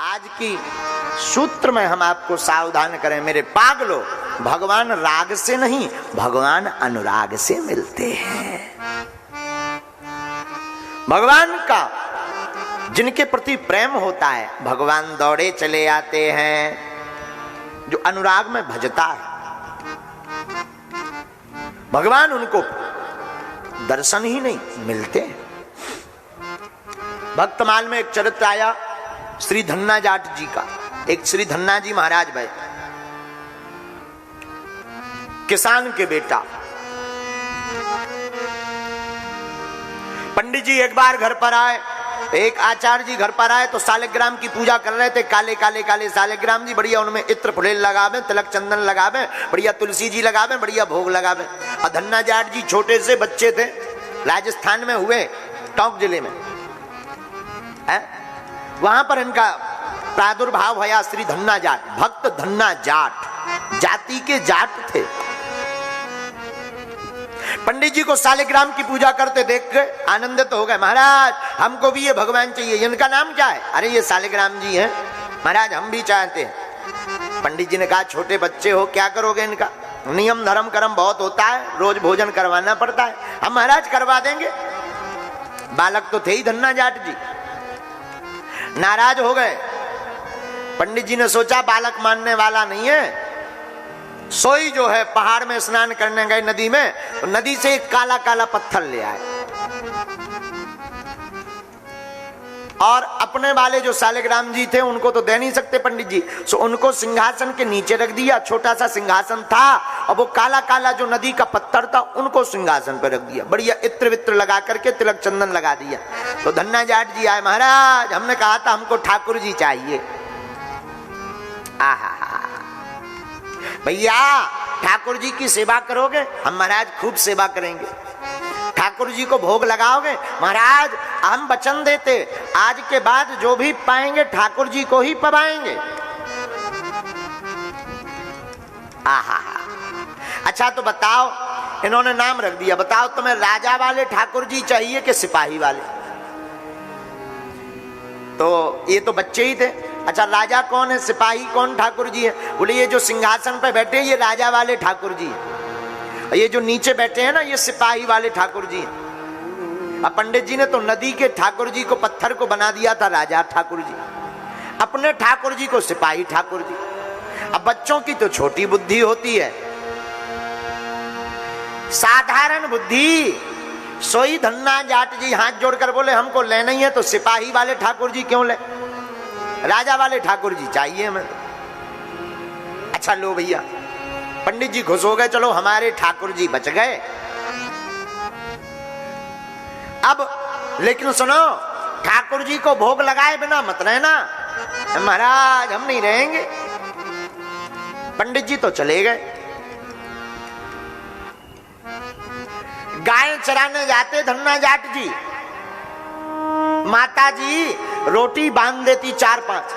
आज की सूत्र में हम आपको सावधान करें मेरे पागलों, भगवान राग से नहीं, भगवान अनुराग से मिलते हैं। भगवान का जिनके प्रति प्रेम होता है, भगवान दौड़े चले आते हैं। जो अनुराग में भजता है, भगवान उनको दर्शन ही नहीं मिलते। भक्तमाल में एक चरित्र आया श्री धन्ना जाट जी का। एक श्री धन्ना जी महाराज भाई, किसान के बेटा। पंडित जी एक बार घर पर आए, एक आचार्य जी घर पर आए तो सालिग्राम की पूजा कर रहे थे। काले काले काले सालिग्राम जी, बढ़िया उनमें इत्र फुलेल लगावे, तिलक चंदन लगावे, बढ़िया तुलसी जी लगावे, बढ़िया भोग लगावे। और धन्ना जाट जी छोटे से बच्चे थे, राजस्थान में हुए, टोंक जिले में है, वहां पर इनका प्रादुर्भाव हुआ। श्री धन्ना जाट, भक्त धन्ना जाट, जाति के जाट थे। पंडित जी को सालिग्राम की पूजा करते देख के आनंदित हो गए। महाराज हमको भी ये भगवान चाहिए। इनका नाम क्या है? अरे ये सालिग्राम जी हैं महाराज, हम भी चाहते हैं। पंडित जी ने कहा छोटे बच्चे हो, क्या करोगे इनका? नियम धर्म कर्म बहुत होता है, रोज भोजन करवाना पड़ता है। हम महाराज करवा देंगे। बालक तो थे ही धन्ना जाट जी, नाराज हो गए। पंडित जी ने सोचा बालक मानने वाला नहीं है। सोई जो है पहाड़ में स्नान करने गए नदी में, तो नदी से एक काला काला पत्थर ले आए और अपने वाले जो सालिग्राम जी थे उनको तो दे नहीं सकते पंडित जी, सो उनको सिंहासन के नीचे रख दिया। छोटा सा सिंहासन था और वो काला काला जो नदी का पत्थर था उनको सिंहासन पर रख दिया। बढ़िया इत्र वित्र लगा करके तिलक चंदन लगा दिया। तो धन्ना जाट जी आए, महाराज हमने कहा था हमको ठाकुर जी चाहिए। आहा भैया ठाकुर जी की सेवा करोगे? हम महाराज खूब सेवा करेंगे। ठाकुर जी को भोग लगाओगे? महाराज हम वचन देते, आज के बाद जो भी पाएंगे ठाकुर जी को ही पवाएंगे। आहा अच्छा तो बताओ, इन्होंने नाम रख दिया, बताओ तुम्हें राजा वाले ठाकुर जी चाहिए कि सिपाही वाले? तो ये तो बच्चे ही थे। अच्छा राजा कौन है, सिपाही कौन ठाकुर जी है? बोले ये जो सिंहासन पे बैठे ये राजा वाले ठाकुर जी हैं, ये जो नीचे बैठे हैं ना ये सिपाही वाले ठाकुर जी हैं। अब पंडित जी ने तो नदी के ठाकुर जी को, पत्थर को बना दिया था राजा ठाकुर जी, अपने ठाकुर जी को सिपाही ठाकुर जी। अब बच्चों की तो छोटी बुद्धि होती है, साधारण बुद्धि। सोई धन्ना जाट जी हाथ जोड़कर बोले हमको लेना ही है तो सिपाही वाले ठाकुर जी क्यों ले, राजा वाले ठाकुर जी चाहिए हमें। अच्छा लो भैया, पंडित जी खुश हो गए, चलो हमारे ठाकुर जी बच गए। अब लेकिन सुनो, ठाकुर जी को भोग लगाए बिना मत रहना। महाराज हम नहीं रहेंगे। पंडित जी तो चले गए। गाय चराने जाते धन्ना जाट जी, माता जी रोटी बांध देती 4-5,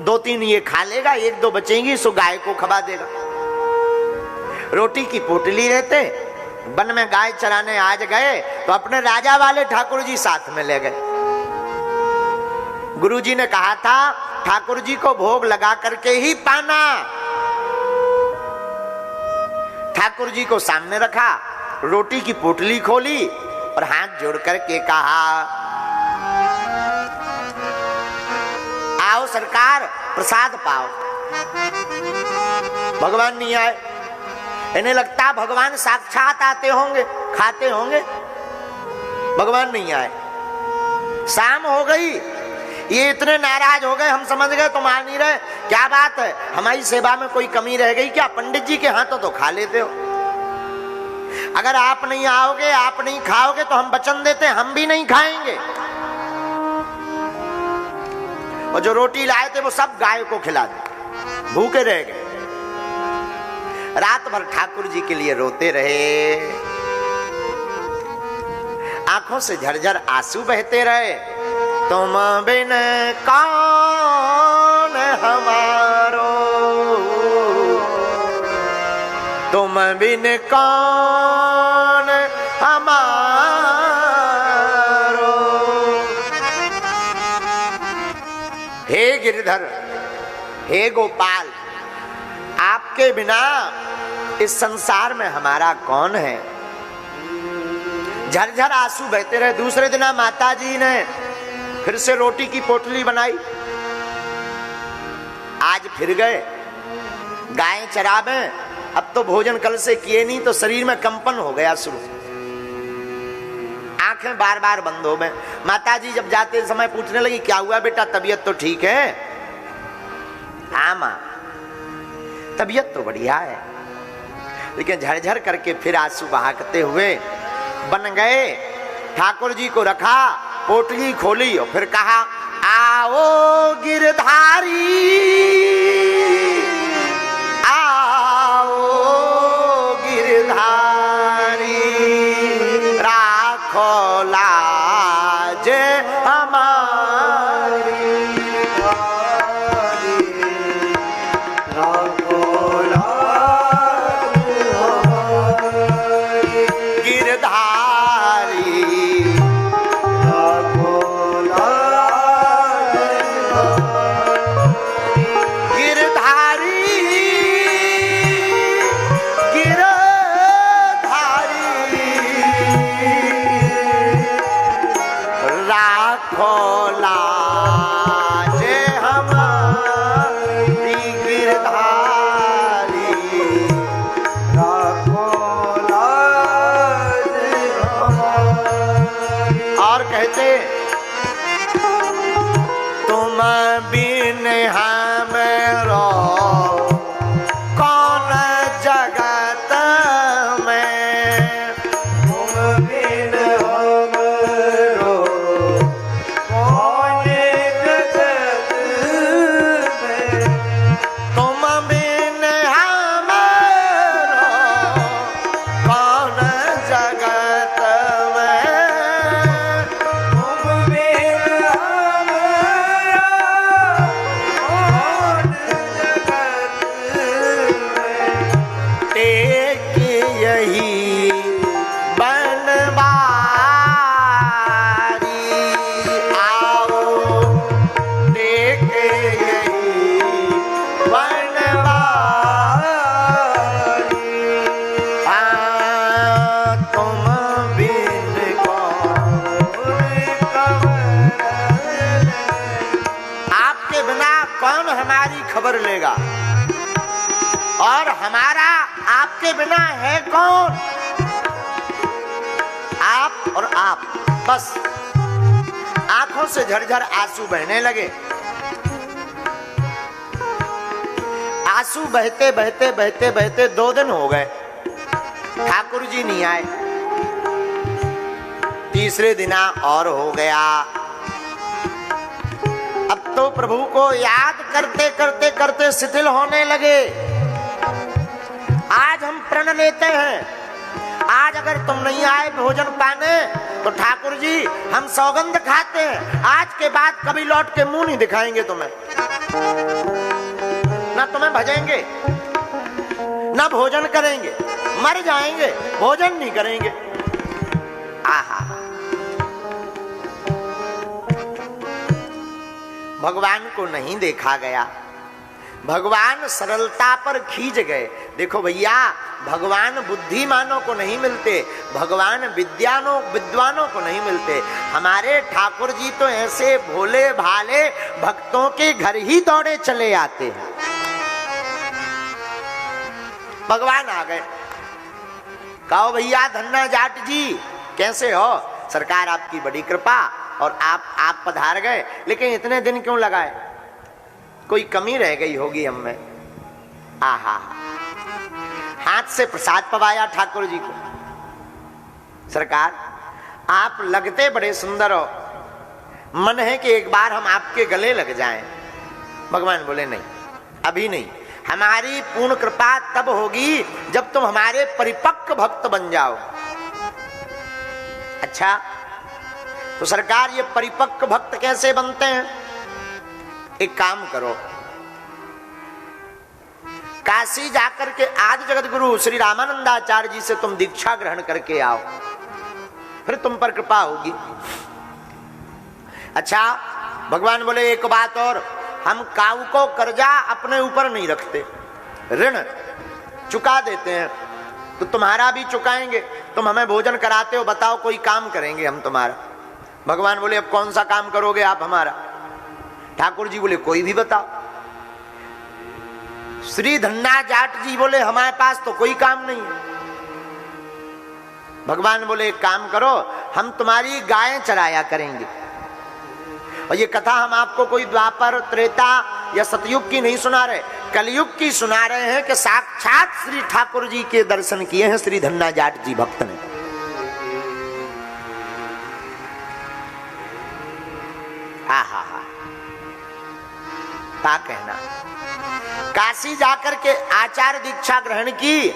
2-3 ये खा लेगा, 1-2 बचेंगी सो गाय को खवा देगा। रोटी की पोटली रहते, वन में गाय चराने आज गए तो अपने राजा वाले ठाकुर जी साथ में ले गए। गुरुजी ने कहा था ठाकुर जी को भोग लगा करके ही पाना। ठाकुर जी को सामने रखा, रोटी की पोटली खोली और हाथ जोड़ करके कहा आओ सरकार प्रसाद पाओ। भगवान नहीं आए। इन्हें लगता भगवान साक्षात आते होंगे, खाते होंगे। भगवान नहीं आए। शाम हो गई, ये इतने नाराज हो गए, हम समझ गए तुम आ नहीं रहे, क्या बात है, हमारी सेवा में कोई कमी रह गई क्या? पंडित जी के हाथों तो खा लेते हो, अगर आप नहीं आओगे, आप नहीं खाओगे तो हम वचन देते हम भी नहीं खाएंगे। और जो रोटी लाए थे वो सब गाय को खिला दे, भूखे रह गए। रात भर ठाकुर जी के लिए रोते रहे, आंखों से झरझर आंसू बहते रहे। तुम बिन कौन हमारो, तुम बिन कौन हमारो, हे गिरधर, हे गोपाल, आपके बिना इस संसार में हमारा कौन है। झरझर आंसू बहते रहे। दूसरे दिन माता जी ने फिर से रोटी की पोटली बनाई। आज फिर गए गाय चरावे। अब तो भोजन कल से किए नहीं तो शरीर में कंपन हो गया शुरू, आंखें बार बार बंद हो गए। माता जी जब जाते समय पूछने लगी, क्या हुआ बेटा, तबीयत तो ठीक है? हाँ मां, तबीयत तो बढ़िया है। लेकिन झरझर करके फिर आंसू बहाते हुए बन गए। ठाकुर जी को रखा, पोटली खोली और फिर कहा, आओ गिरधारी, आओ गिरधारी, राखो लाज हमारी, राखो लाज हमारी, गिरधारी, राखो लाज हमारी, गिरधारी, राखो लाज हमारी, गिरधारी, राखो लाज हमारी। और कहते, तुम बिन हमरो कौन जगत में, तुम बिन हमरो कौन जगत में, तुम बिन हमरो कौन जगत में, तुम बिन हमरो कौन जगत में, टेक यही बनवारी, आओ टेक यही बनवारी, तुम बिन कौन खबर, आपके बिना कौन हमारी खबर लेगा, और हमारा आपके बिना है कौन। आप और आप, बस आंखों से झरझर आंसू बहने लगे। आंसू बहते बहते बहते बहते 2 दिन हो गए, ठाकुर जी नहीं आए। तीसरे दिन और हो गया। अब तो प्रभु को याद करते करते करते शिथिल होने लगे। आज हम प्रण लेते हैं, आज अगर तुम नहीं आए भोजन पाने तो ठाकुर जी हम सौगंध खाते हैं, आज के बाद कभी लौट के मुंह नहीं दिखाएंगे तुम्हें, ना तुम्हें भजेंगे, ना भोजन करेंगे, मर जाएंगे, भोजन नहीं करेंगे। आहा, भगवान को नहीं देखा गया, भगवान सरलता पर खींच गए। देखो भैया, भगवान बुद्धिमानों को नहीं मिलते, भगवान विद्वानों को नहीं मिलते। हमारे ठाकुर जी तो ऐसे भोले भाले भक्तों के घर ही दौड़े चले आते हैं। भगवान आ गए। कहो भैया धन्ना जाट जी कैसे हो? सरकार आपकी बड़ी कृपा और आप पधार गए, लेकिन इतने दिन क्यों लगाए? कोई कमी रह गई होगी हम में। आहा, हाथ से प्रसाद पवाया ठाकुर जी को। सरकार आप लगते बड़े सुंदर हो, मन है कि एक बार हम आपके गले लग जाएं। भगवान बोले नहीं, अभी नहीं, हमारी पूर्ण कृपा तब होगी जब तुम हमारे परिपक्व भक्त बन जाओ। अच्छा, तो सरकार ये परिपक्व भक्त कैसे बनते हैं? एक काम करो, काशी जाकर के आदि जगत गुरु श्री रामानंदाचार्य जी से तुम दीक्षा ग्रहण करके आओ, फिर तुम पर कृपा होगी। अच्छा, भगवान बोले एक बात और, हम काऊ को कर्जा अपने ऊपर नहीं रखते, ऋण चुका देते हैं। तो तुम्हारा भी चुकाएंगे, तुम हमें भोजन कराते हो, बताओ कोई काम करेंगे हम तुम्हारा। भगवान बोले अब कौन सा काम करोगे आप हमारा? ठाकुर जी बोले कोई भी बताओ। श्री धन्ना जाट जी बोले हमारे पास तो कोई काम नहीं है। भगवान बोले एक काम करो, हम तुम्हारी गायें चराया करेंगे। और ये कथा हम आपको कोई द्वापर त्रेता या सतयुग की नहीं सुना रहे, कलयुग की सुना रहे हैं कि साक्षात श्री ठाकुर जी के दर्शन किए हैं श्री धन्ना जाट जी भक्त ने। आहा हा, क्या कहना। काशी जाकर के आचार्य दीक्षा ग्रहण की,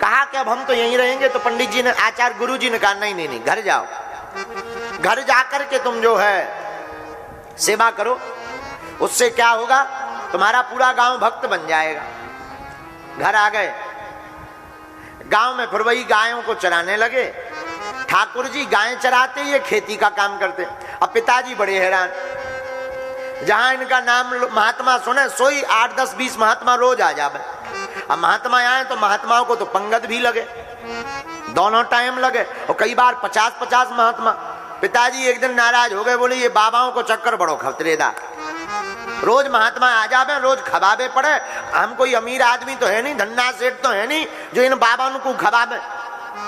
कहा कि अब हम तो यहीं रहेंगे। तो पंडित जी ने, आचार्य गुरु जी ने कहा नहीं नहीं नहीं, घर जाओ, घर जाकर के तुम जो है सेवा करो, उससे क्या होगा, तुम्हारा पूरा गांव भक्त बन जाएगा। घर आ गए, गांव में फिर वही गायों को चराने लगे। ठाकुर जी गायें चराते, ये खेती का काम करते। अब पिताजी बड़े हैरान, जहां इनका नाम महात्मा सुने सोई 8, 10, 20 महात्मा रोज आ जावे। अब महात्मा आए तो महात्माओं को तो पंगत भी लगे, दोनों टाइम लगे, और कई बार 50-50 महात्मा। पिताजी एक दिन नाराज हो गए, बोले ये बाबाओं को चक्कर बड़ो खतरेदार, रोज महात्मा आ जावे, रोज खबाबे पड़े। हम कोई अमीर आदमी तो है नहीं, धन्ना सेठ तो है नहीं जो इन बाबाओं को खबाबे।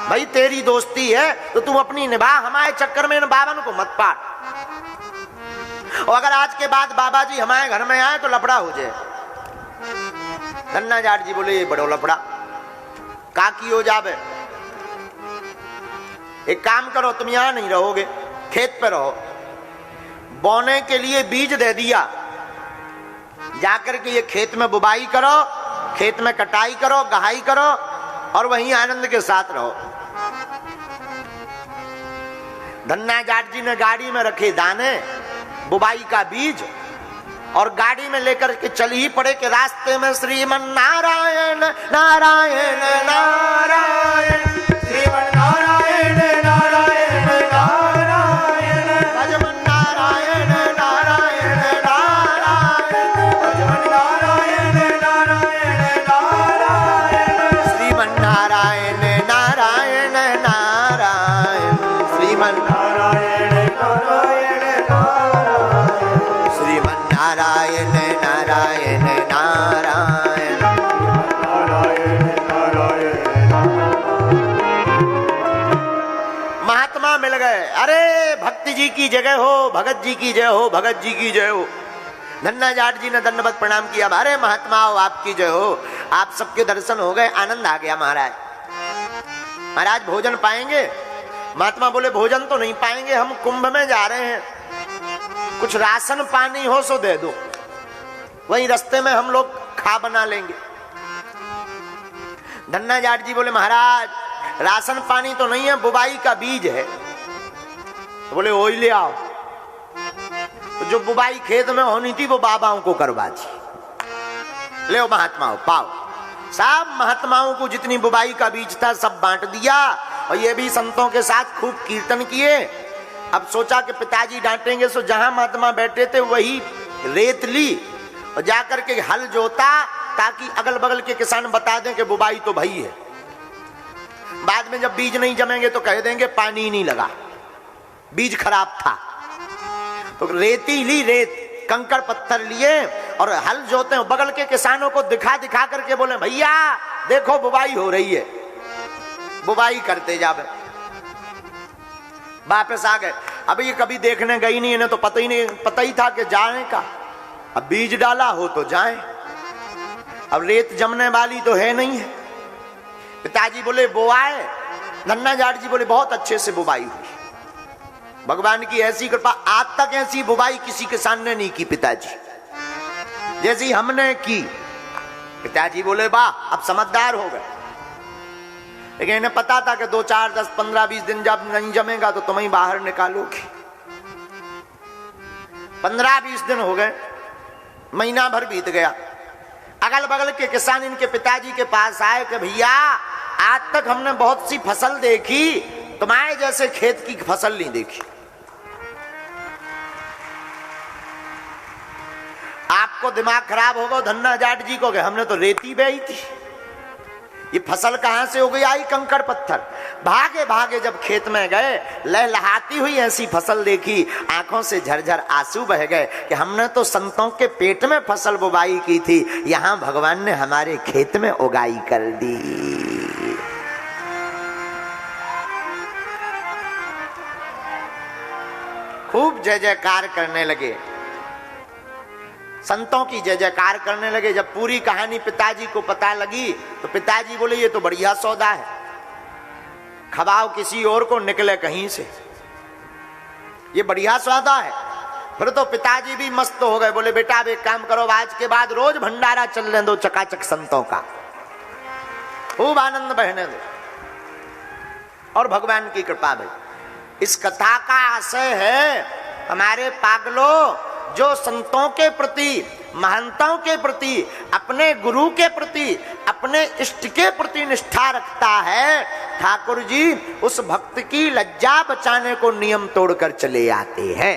भाई तेरी दोस्ती है तो तू अपनी निभा, हमारे चक्कर में इन बाबाओं को मत पार। और अगर आज के बाद बाबा जी हमारे घर में आए तो लफड़ा हो जाए। धन्ना जाट जी बोले ये बड़ो लफड़ा काकी हो जावे, एक काम करो, तुम यहां नहीं रहोगे, खेत पे रहो। बोने के लिए बीज दे दिया, जाकर के ये खेत में बुबाई करो, खेत में कटाई करो, गहाई करो, और वहीं आनंद के साथ रहो। धन्ना जाट जी ने गाड़ी में रखे दाने, बुबाई का बीज, और गाड़ी में लेकर के चल ही पड़े कि रास्ते में श्रीमन नारायण नारायण नारायण, श्रीमन नारायण नारायण नारायण, भजमन नारायण नारायण नारायण, भजमन नारायण नारायण नारायण, श्रीमन नारायण नारायण नारायण, श्रीमन नारायण नारायण नारायण, श्रीमन नारायण नारायण नारायण, नारायण नारायण। महात्मा मिल गए, अरे भक्ति जी की जगह हो, भगत जी की जय हो, भगत जी की जय हो। धन्ना जाट जी ने दंडवत प्रणाम किया, अरे महात्मा हो आपकी जय हो, आप सबके दर्शन हो गए, आनंद आ गया महाराज। महाराज भोजन पाएंगे? महात्मा बोले भोजन तो नहीं पाएंगे, हम कुंभ में जा रहे हैं, कुछ राशन पानी हो सो दे दो, वहीं रास्ते में हम लोग खा बना लेंगे। धन्ना जाट जी बोले महाराज राशन पानी तो नहीं है, बुबाई का बीज है। तो बोले वो ही ले आओ। तो जो बुबाई खेत में होनी थी वो बाबाओं को करवा दी। ले महात्माओं पाओ। सब महात्माओं को जितनी बुबाई का बीज था सब बांट दिया, और ये भी संतों के साथ खूब कीर्तन किए। अब सोचा कि पिताजी डांटेंगे, सो जहां महात्मा बैठे थे वही रेत ली और जाकर के हल जोता, ताकि अगल बगल के किसान बता दें कि बुबाई तो भई है। बाद में जब बीज नहीं जमेंगे तो कह देंगे पानी नहीं लगा, बीज खराब था। तो रेती ली, रेत कंकड़ पत्थर लिए और हल जोते, बगल के किसानों को दिखा दिखा करके बोले भैया देखो बुबाई हो रही है, बुबाई करते जावे। वापस आ गए। अब ये कभी देखने गई नहीं, इन्हें तो पता ही था कि जाने का। अब बीज डाला हो तो जाए, अब रेत जमने वाली तो है नहीं है। पिताजी बोले बोआए, धन्ना जाट जी बोले बहुत अच्छे से बुबाई हुई, भगवान की ऐसी कृपा। आज तक ऐसी बुबाई किसी किसान ने नहीं की पिताजी, जैसी हमने की। पिताजी बोले वाह, अब समझदार हो गए। लेकिन इन्हें पता था कि 2, 4, 10, 15, 20 दिन जब नहीं जमेगा तो तुम ही बाहर निकालोगे। 15-20 दिन हो गए, महीना भर बीत गया। अगल बगल के किसान इनके पिताजी के पास आए कि भैया आज तक हमने बहुत सी फसल देखी, तुम्हारे जैसे खेत की फसल नहीं देखी। आप आपको दिमाग खराब होगा धन्ना जाट जी को कि हमने तो रेती बेई थी, ये फसल कहां से हो गई, आई कंकड़ पत्थर। भागे भागे जब खेत में गए, लहलहाती हुई ऐसी फसल देखी, आंखों से झरझर आंसू बह गए कि हमने तो संतों के पेट में फसल बुवाई की थी, यहां भगवान ने हमारे खेत में उगाई कर दी। खूब जय जयकार करने लगे, संतों की जय जयकार करने लगे। जब पूरी कहानी पिताजी को पता लगी तो पिताजी बोले ये तो बढ़िया सौदा है, खवाओ किसी और को, निकले कहीं से, ये बढ़िया सौदा है। फिर तो पिताजी भी मस्त हो गए, बोले बेटा अब एक काम करो, आज के बाद रोज भंडारा चलने दो चकाचक संतों का, खूब आनंद बहने दो। और भगवान की कृपा भाई, इस कथा का आशय है हमारे पागलों, जो संतों के प्रति, महंतों के प्रति, अपने गुरु के प्रति, अपने इष्ट के प्रति निष्ठा रखता है, ठाकुर जी उस भक्त की लज्जा बचाने को नियम तोड़कर चले आते हैं।